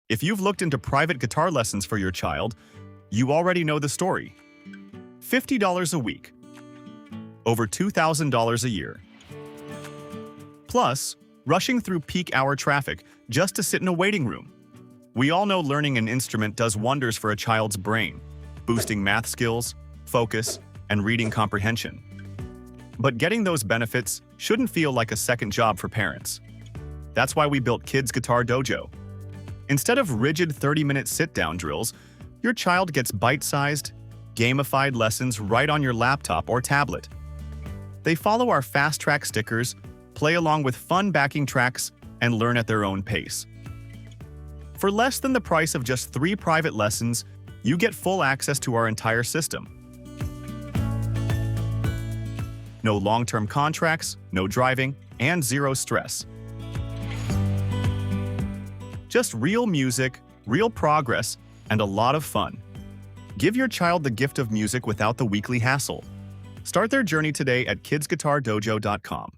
If you've looked into private guitar lessons for your child, you already know the story. $50 a week. Over $2,000 a year. Plus, rushing through peak hour traffic just to sit in a waiting room. We all know learning an instrument does wonders for a child's brain, boosting math skills, focus, and reading comprehension. But getting those benefits shouldn't feel like a second job for parents. That's why we built Kids Guitar Dojo. Instead of rigid 30-minute sit-down drills, your child gets bite-sized, gamified lessons right on your laptop or tablet. They follow our fast-track stickers, play along with fun backing tracks, and learn at their own pace. For less than the price of just 3 private lessons, you get full access to our entire system. No long-term contracts, no driving, and zero stress. Just real music, real progress, and a lot of fun. Give your child the gift of music without the weekly hassle. Start their journey today at kidsguitardojo.com.